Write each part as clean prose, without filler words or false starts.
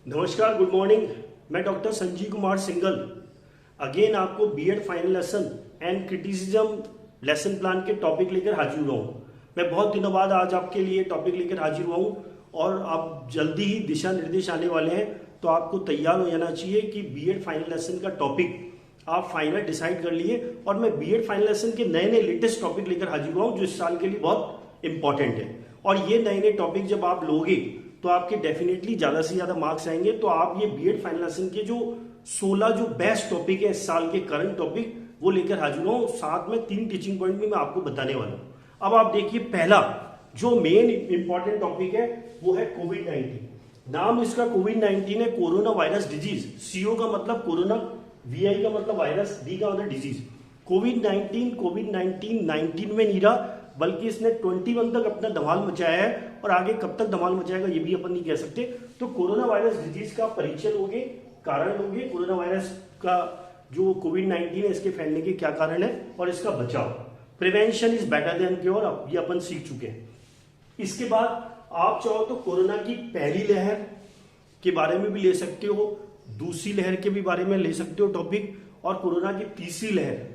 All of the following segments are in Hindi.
नमस्कार, गुड मॉर्निंग। मैं डॉक्टर संजीव कुमार सिंगल अगेन आपको BEd final lesson and criticism lesson plan के टॉपिक लेकर हाजिर हुआ हूँ। मैं बहुत दिनों बाद आज आपके लिए टॉपिक लेकर हाजिर हुआ हूँ और आप जल्दी ही दिशा निर्देश आने वाले हैं, तो आपको तैयार हो जाना चाहिए कि बीएड फाइनल लेसन का टॉपिक आप फाइनल डिसाइड कर लिए। और मैं बीएड फाइनल लेसन के नए नए लेटेस्ट टॉपिक लेकर हाजिर हुआ हूँ जो इस साल के लिए बहुत इंपॉर्टेंट है। और ये नए नए टॉपिक जब आप लोगे तो आपके डेफिनेटली ज्यादा से ज्यादा मार्क्स आएंगे। तो आप ये बीएड फाइनल लेसन के जो 16 जो बेस्ट टॉपिक है इस साल के करंट टॉपिक वो लेकर हाजिर हूं। साथ में 3 टीचिंग पॉइंट भी मैं आपको बताने वाला हूं। अब आप देखिए, पहला जो मेन इंपॉर्टेंट टॉपिक है वो है कोविड-19। नाम इसका कोविड-19 है, कोरोना वायरस डिजीज। सीओ का मतलब कोरोना, वीआई का मतलब वायरस, डी का मतलब डिजीज। कोविड-19 19 में नहीं रहा, बल्कि इसने 21 तक अपना धमाल मचाया है और आगे कब तक धमाल मचाएगा ये भी अपन नहीं कह सकते। तो कोरोना वायरस डिजीज का परिचय लोगे, कारण लोगे, कोरोना वायरस का जो कोविड-19 है इसके फैलने के क्या कारण है और इसका बचाव। Prevention is better than cure, ये अपन सीख चुके हैं। इसके बाद आप चाहो तो कोरोना की पहली लहर के बारे में भी ले सकते हो, दूसरी लहर के भी बारे में ले सकते हो टॉपिक, और कोरोना की तीसरी लहर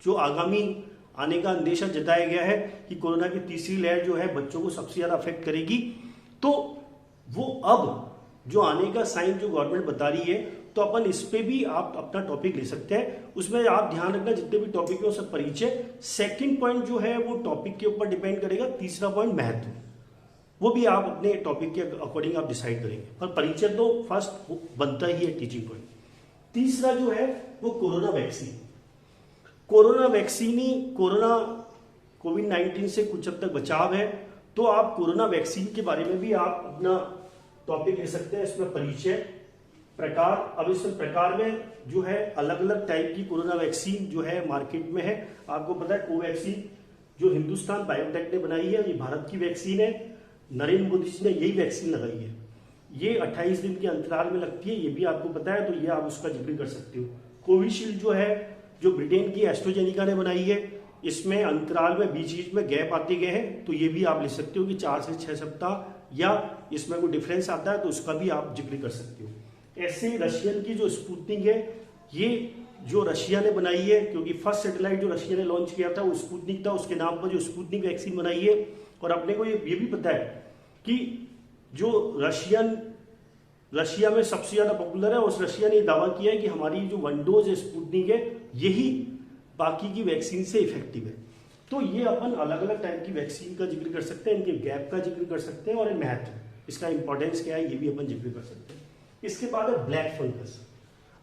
जो आगामी आने का अंदेशा जताया गया है कि कोरोना की तीसरी लहर जो है बच्चों को सबसे ज्यादा अफेक्ट करेगी। तो वो अब जो आने का साइन जो गवर्नमेंट बता रही है, तो अपन इस पे भी आप अपना टॉपिक ले सकते हैं। उसमें आप ध्यान रखना जितने भी टॉपिक है सब परिचय। सेकंड पॉइंट जो है वो टॉपिक के ऊपर डिपेंड करेगा। तीसरा पॉइंट महत्व, वो भी आप अपने टॉपिक के अकॉर्डिंग आप डिसाइड करेंगे, पर परिचय तो फर्स्ट बनता ही है टीचिंग पॉइंट। तीसरा जो है वो कोरोना वैक्सीन। कोरोना वैक्सीन ही कोरोना कोविड-19 से कुछ हद तक बचाव है, तो आप कोरोना वैक्सीन के बारे में भी आप अपना टॉपिक ले सकते हैं। इसमें परिचय, प्रकार। अब इसमें प्रकार में जो है अलग अलग टाइप की कोरोना वैक्सीन जो है मार्केट में है। आपको पता है कोवैक्सीन जो हिंदुस्तान बायोटेक ने बनाई है, ये भारत की वैक्सीन है। नरेंद्र मोदी जी ने यही वैक्सीन लगाई है। ये 28 दिन के अंतराल में लगती है, ये भी आपको पता है, तो ये आप उसका जिक्र कर सकते हो। कोविशील्ड जो है जो ब्रिटेन की एस्ट्रोजेनिका ने बनाई है, इसमें अंतराल में बीच बीच में गैप आते गए हैं, तो ये भी आप ले सकते हो कि 4 से 6 सप्ताह, या इसमें कोई डिफरेंस आता है तो उसका भी आप जिक्र कर सकते हो। ऐसे रशियन की जो स्पुतनिक है, ये जो रशिया ने बनाई है, क्योंकि फर्स्ट सैटेलाइट जो रशिया ने लॉन्च किया था वो स्पुतनिक था, उसके नाम पर जो स्पुतनिक वैक्सीन बनाई है। और अपने को ये भी पता है कि जो रशिया में सबसे ज्यादा पॉपुलर है, उस रशिया ने दावा किया है कि हमारी जो 1 डोज स्पुतनिक है यही बाकी की वैक्सीन से इफेक्टिव है। तो ये अपन अलग अलग टाइप की वैक्सीन का जिक्र कर सकते हैं, इनके गैप का जिक्र कर सकते हैं और महत्व, इसका इंपॉर्टेंस क्या है ये भी अपन जिक्र कर सकते हैं। इसके बाद है ब्लैक फंगस।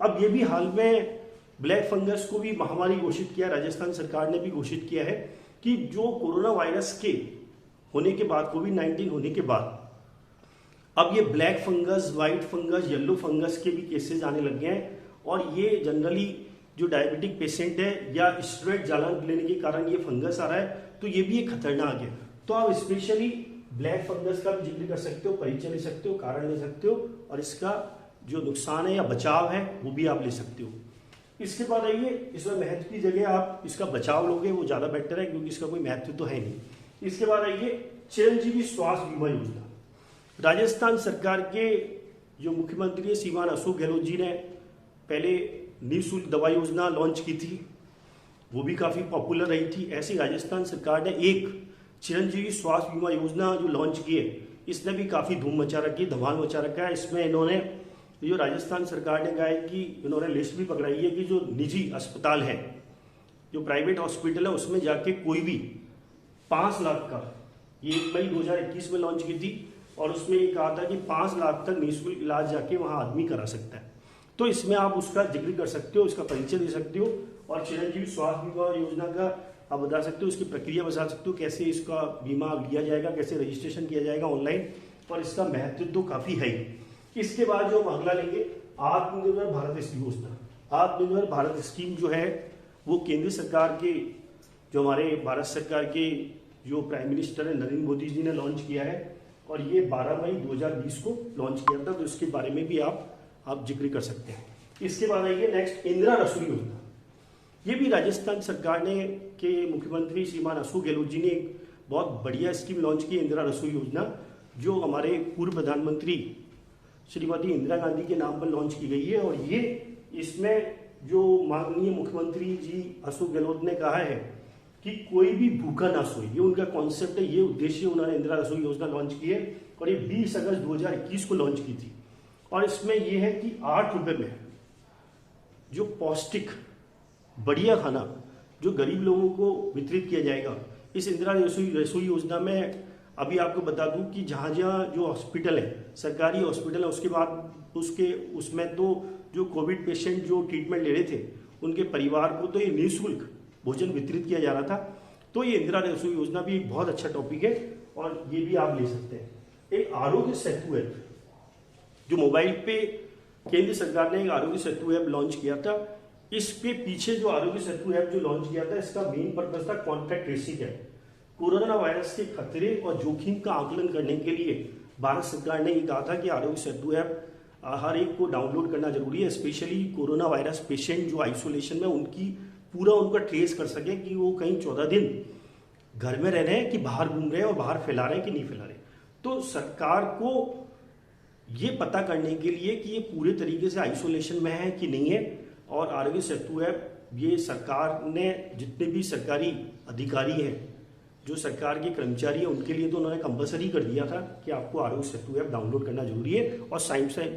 अब ये भी हाल में ब्लैक फंगस को भी महामारी घोषित किया, राजस्थान सरकार ने भी घोषित किया है कि जो कोरोना वायरस के होने के बाद, कोविड-19 होने के बाद, अब ये black fungus, white fungus, yellow fungus के भी केसेस आने लग गए हैं। और ये जनरली जो डायबिटिक पेशेंट है या स्टेरॉइड जालन लेने के कारण ये फंगस आ रहा है, तो ये भी एक खतरनाक है। तो आप स्पेशली ब्लैक फंगस का भी जिक्र कर सकते हो, परिचय ले सकते हो, कारण ले सकते हो, और इसका जो नुकसान है या बचाव है वो भी आप ले सकते हो। इसके बाद आइए, इसमें महत्व की जगह आप इसका बचाव लोगे वो ज्यादा बेटर है, क्योंकि इसका कोई महत्व तो है नहीं। इसके बाद आइए चिरंजीवी स्वास्थ्य बीमा योजना। राजस्थान सरकार के जो मुख्यमंत्री है श्रीमान अशोक गहलोत जी ने पहले निःशुल्क दवा योजना लॉन्च की थी, वो भी काफी पॉपुलर रही थी। ऐसी राजस्थान सरकार ने एक चिरंजीवी स्वास्थ्य बीमा योजना जो लॉन्च की है, इसने भी काफी धूम मचा रखी, धमाल मचा रखा है। इसमें इन्होंने जो राजस्थान सरकार ने कहा है कि इन्होंने लिस्ट भी पकड़ाई है कि जो निजी अस्पताल है, जो प्राइवेट हॉस्पिटल है, उसमें जाके कोई भी 5 लाख का, ये मई 2021 में लॉन्च की थी, और उसमें ये कहा था कि 5 लाख तक निःशुल्क इलाज जाके वहां आदमी करा सकता है। तो इसमें आप उसका जिक्र कर सकते हो, इसका परिचय दे सकते हो, और चिरंजीवी स्वास्थ्य बीमा योजना का आप बता सकते हो, इसकी प्रक्रिया बता सकते हो, कैसे इसका बीमा लिया जाएगा, कैसे रजिस्ट्रेशन किया जाएगा ऑनलाइन, और इसका महत्व तो काफी है ही। इसके बाद जो हम अगला लेंगे, आत्मनिर्भर भारत योजना। आत्मनिर्भर भारत स्कीम जो है वो केंद्र सरकार के, जो हमारे भारत सरकार के जो प्राइम मिनिस्टर है नरेंद्र मोदी जी ने लॉन्च किया है, और ये 12 मई 2020 को लॉन्च किया था, तो इसके बारे में भी आप जिक्र कर सकते हैं। इसके बाद आइए नेक्स्ट, इंदिरा रसोई योजना। ये भी राजस्थान सरकार ने के मुख्यमंत्री श्रीमान अशोक गहलोत जी ने एक बहुत बढ़िया स्कीम लॉन्च की, इंदिरा रसोई योजना, जो हमारे पूर्व प्रधानमंत्री श्रीमती इंदिरा गांधी के नाम पर लॉन्च की गई है। और ये इसमें जो माननीय मुख्यमंत्री जी अशोक गहलोत ने कहा है कि कोई भी भूखा ना सोए, ये उनका कॉन्सेप्ट है, ये उद्देश्य उन्होंने इंदिरा रसोई योजना लॉन्च की है और ये 20 अगस्त 2021 को लॉन्च की थी। और इसमें ये है कि 8 रुपए में जो पौष्टिक बढ़िया खाना जो गरीब लोगों को वितरित किया जाएगा। इस इंदिरा रसोई योजना में अभी आपको बता दूं कि जहाँ जहाँ जो हॉस्पिटल है, सरकारी हॉस्पिटल है, उसके बाद उसमें तो जो कोविड पेशेंट जो ट्रीटमेंट ले रहे थे उनके परिवार को तो ये निःशुल्क भोजन वितरित किया जा रहा था। तो ये इंदिरा रसोई योजना भी एक बहुत अच्छा टॉपिक है और ये भी आप ले सकते हैं। एक आरोग्य सेतु ऐप जो मोबाइल पे केंद्र सरकार ने एक आरोग्य सेतु ऐप लॉन्च किया था। इसके पीछे जो आरोग्य सेतु ऐप जो लॉन्च किया था, इसका मेन पर्पज था कॉन्टैक्ट ट्रेसिंग है। कोरोना वायरस के खतरे और जोखिम का आकलन करने के लिए भारत सरकार ने ये कहा था कि आरोग्य सेतु ऐप हर एक को डाउनलोड करना जरूरी है, स्पेशली कोरोना वायरस पेशेंट जो आइसोलेशन में उनकी पूरा उनका ट्रेस कर सके कि वो कहीं 14 दिन घर में रह रहे हैं कि बाहर घूम रहे हैं और बाहर फैला रहे हैं कि नहीं फैला रहे। तो सरकार को ये पता करने के लिए कि ये पूरे तरीके से आइसोलेशन में है कि नहीं है, और आरोग्य सेतु ऐप ये सरकार ने जितने भी सरकारी अधिकारी हैं, जो सरकार के कर्मचारी हैं, उनके लिए तो उन्होंने कंपलसरी कर दिया था कि आपको आरोग्य सेतु ऐप डाउनलोड करना जरूरी है। और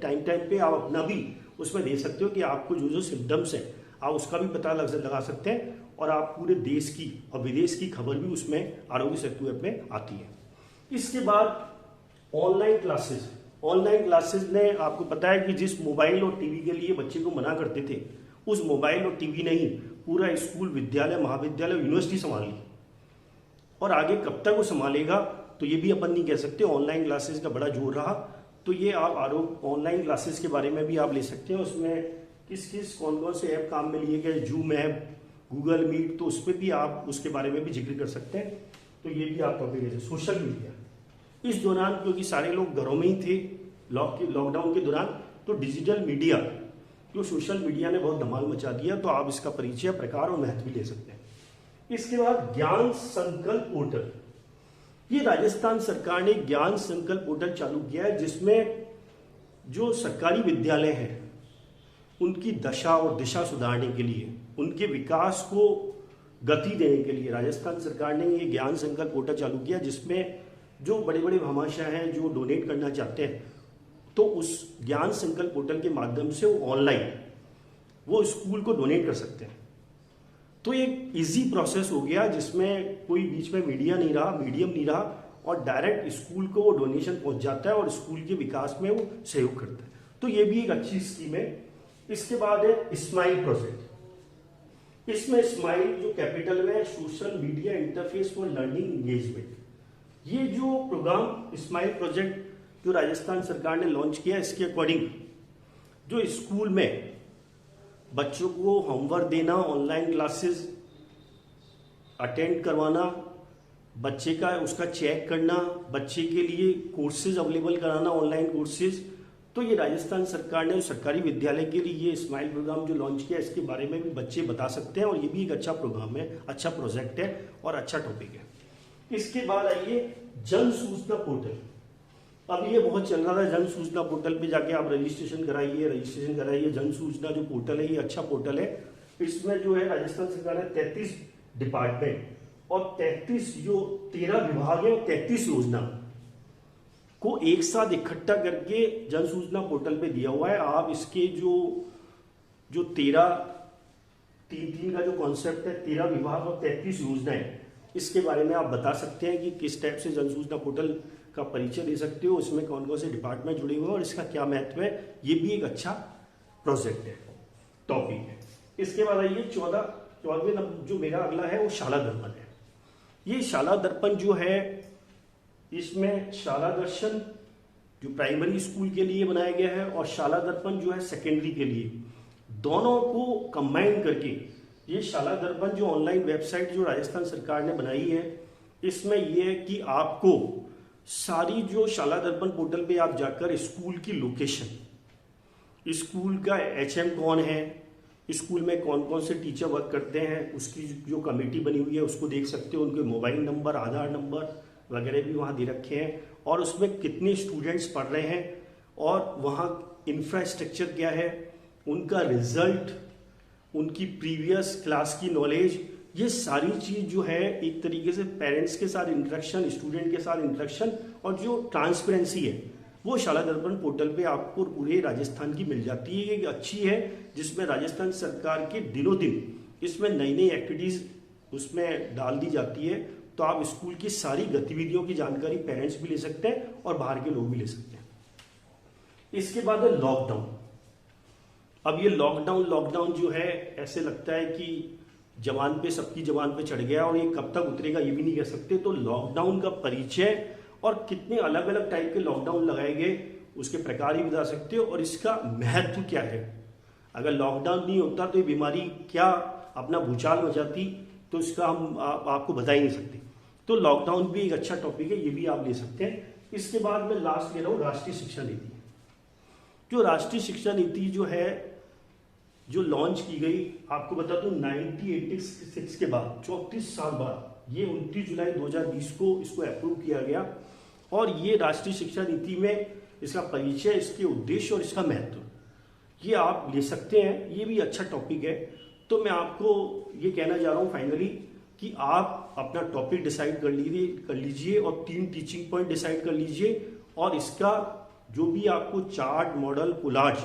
टाइम पे आप अपना भी उसमें दे सकते हो कि आपको जो जो सिम्टम्स हैं आप उसका भी पता लगा सकते हैं, और आप पूरे देश की और विदेश की खबर भी उसमें आरोग्य सेतु ऐप में आती है। इसके बाद ऑनलाइन क्लासेस ने आपको पता है कि जिस मोबाइल और टीवी के लिए बच्चे को मना करते थे, उस मोबाइल और टीवी ने ही पूरा स्कूल, विद्यालय, महाविद्यालय, यूनिवर्सिटी संभाल ली। और आगे कब तक वो संभालेगा तो ये भी अपन नहीं कह सकते। ऑनलाइन क्लासेस का बड़ा जोर रहा, तो ये आप ऑनलाइन क्लासेस के बारे में भी आप ले सकते हैं। उसमें कौन कौन से ऐप काम में लिए गए, जूम ऐप, गूगल मीट, तो उस पर भी आप उसके बारे में भी जिक्र कर सकते हैं। तो ये भी आप टॉपिक है। सोशल मीडिया, इस दौरान क्योंकि सारे लोग घरों में ही थे लॉकडाउन के दौरान, तो डिजिटल मीडिया जो सोशल मीडिया ने बहुत धमाल मचा दिया, तो आप इसका परिचय, प्रकार और महत्व भी ले सकते हैं। इसके बाद ज्ञान संकल्प पोर्टल, ये राजस्थान सरकार ने ज्ञान संकल्प पोर्टल चालू किया है, जिसमें जो सरकारी विद्यालय हैं उनकी दशा और दिशा सुधारने के लिए, उनके विकास को गति देने के लिए राजस्थान सरकार ने ये ज्ञान संकल्प पोर्टल चालू किया, जिसमें जो बड़े बड़े भामाशाह हैं जो डोनेट करना चाहते हैं, तो उस ज्ञान संकल्प पोर्टल के माध्यम से वो ऑनलाइन वो स्कूल को डोनेट कर सकते हैं। तो एक इजी प्रोसेस हो गया, जिसमें कोई बीच में मीडियम नहीं रहा, और डायरेक्ट स्कूल को वो डोनेशन पहुंच जाता है और स्कूल के विकास में वो सहयोग करता है। तो ये भी एक अच्छी स्कीम है। इसके बाद है स्माइल प्रोजेक्ट। इसमें स्माइल जो कैपिटल में social media interface for learning engagement, ये जो प्रोग्राम स्माइल प्रोजेक्ट जो राजस्थान सरकार ने लॉन्च किया, इसके अकॉर्डिंग जो स्कूल में बच्चों को होमवर्क देना, ऑनलाइन क्लासेस अटेंड करवाना, बच्चे का उसका चेक करना, बच्चे के लिए कोर्सेज अवेलेबल कराना, ऑनलाइन कोर्सेज, तो ये राजस्थान सरकार ने सरकारी विद्यालय के लिए ये स्माइल प्रोग्राम जो लॉन्च किया, इसके बारे में भी बच्चे बता सकते हैं। और ये भी एक अच्छा प्रोग्राम है, अच्छा प्रोजेक्ट है और अच्छा टॉपिक है। इसके बाद आइए जन सूचना पोर्टल। अब ये बहुत चल रहा था, जन सूचना पोर्टल पे जाके आप रजिस्ट्रेशन कराइए। जन सूचना जो पोर्टल है ये अच्छा पोर्टल है। इसमें जो है राजस्थान सरकार ने 33 डिपार्टमेंट और 33 जो 13 विभाग है, 33 योजना को एक साथ इकट्ठा करके जन सूचना पोर्टल पे दिया हुआ है। आप इसके जो 3 का जो कॉन्सेप्ट है, 13 विभाग और 33 योजनाएं, इसके बारे में आप बता सकते हैं कि किस टाइप से जन सूचना पोर्टल का परिचय दे सकते हो, इसमें कौन कौन से डिपार्टमेंट जुड़े हुए हैं और इसका क्या महत्व है। ये भी एक अच्छा प्रोजेक्ट है, टॉपिक है। इसके बाद आइए 14वें नंबर जो मेरा अगला है वो शाला दर्पण है। ये शाला दर्पण जो है, इसमें शाला दर्शन जो प्राइमरी स्कूल के लिए बनाया गया है और शाला दर्पण जो है सेकेंडरी के लिए, दोनों को कंबाइन करके ये शाला दर्पण जो ऑनलाइन वेबसाइट जो राजस्थान सरकार ने बनाई है, इसमें यह है कि आपको सारी जो शाला दर्पण पोर्टल पे आप जाकर स्कूल की लोकेशन, स्कूल का एचएम कौन है, स्कूल में कौन कौन से टीचर वर्क करते हैं, उसकी जो कमेटी बनी हुई है उसको देख सकते हो। उनके मोबाइल नंबर, आधार नंबर वगैरह भी वहाँ दे रखे हैं और उसमें कितने स्टूडेंट्स पढ़ रहे हैं और वहाँ इंफ्रास्ट्रक्चर क्या है, उनका रिजल्ट, उनकी प्रीवियस क्लास की नॉलेज, ये सारी चीज़ जो है एक तरीके से पेरेंट्स के साथ इंटरेक्शन, स्टूडेंट के साथ इंटरेक्शन और जो ट्रांसपेरेंसी है वो शाला दर्पण पोर्टल पे आपको पूरे राजस्थान की मिल जाती है। ये अच्छी है जिसमें राजस्थान सरकार के दिनों दिन इसमें नई नई एक्टिविटीज़ उसमें डाल दी जाती है। तो आप स्कूल की सारी गतिविधियों की जानकारी पेरेंट्स भी ले सकते हैं और बाहर के लोग भी ले सकते हैं। इसके बाद है लॉकडाउन। अब ये लॉकडाउन जो है ऐसे लगता है कि जवान पे, सबकी जवान पे चढ़ गया और ये कब तक उतरेगा ये भी नहीं कह सकते। तो लॉकडाउन का परिचय और कितने अलग अलग टाइप के लॉकडाउन लगाए गए उसके प्रकार ही बता सकते हो और इसका महत्व क्या है। अगर लॉकडाउन नहीं होता तो ये बीमारी क्या अपना भूचाल मचाती, तो इसका हम आपको बता ही नहीं सकते। तो लॉकडाउन भी एक अच्छा टॉपिक है, ये भी आप ले सकते हैं। इसके बाद मैं लास्ट ले रहा हूँ राष्ट्रीय शिक्षा नीति। जो राष्ट्रीय शिक्षा नीति जो है जो लॉन्च की गई, आपको बता दूं 1986 के बाद 34 साल बाद ये 29 जुलाई 2020 को इसको अप्रूव किया गया। और ये राष्ट्रीय शिक्षा नीति में इसका परिचय, इसके उद्देश्य और इसका महत्व ये आप ले सकते हैं। ये भी अच्छा टॉपिक है। तो मैं आपको ये कहना चाह रहा हूँ फाइनली कि आप अपना टॉपिक डिसाइड कर लीजिए और 3 टीचिंग पॉइंट डिसाइड कर लीजिए और इसका जो भी आपको चार्ट, मॉडल, कोलाज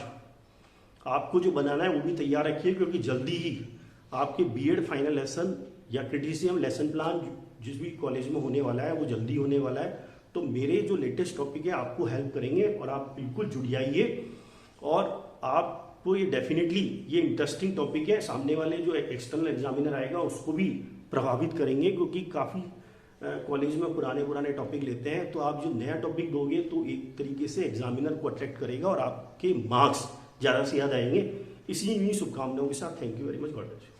आपको जो बनाना है वो भी तैयार रखिए, क्योंकि जल्दी ही आपके बीएड फाइनल लेसन या क्रिटिसिज्म लेसन प्लान जिस भी कॉलेज में होने वाला है वो जल्दी होने वाला है। तो मेरे जो लेटेस्ट टॉपिक है आपको हेल्प करेंगे और आप बिल्कुल जुड़ जाइए और आपको ये डेफिनेटली ये इंटरेस्टिंग टॉपिक है। सामने वाले जो एक्सटर्नल एग्जामिनर आएगा उसको भी प्रभावित करेंगे, क्योंकि काफ़ी कॉलेज में पुराने टॉपिक लेते हैं। तो आप जो नया टॉपिक दोगे तो एक तरीके से एग्जामिनर को अट्रैक्ट करेगा और आपके मार्क्स ज़्यादा से ज़्यादा आएंगे। इसी शुभकामनाओं के साथ thank you very much, God bless you.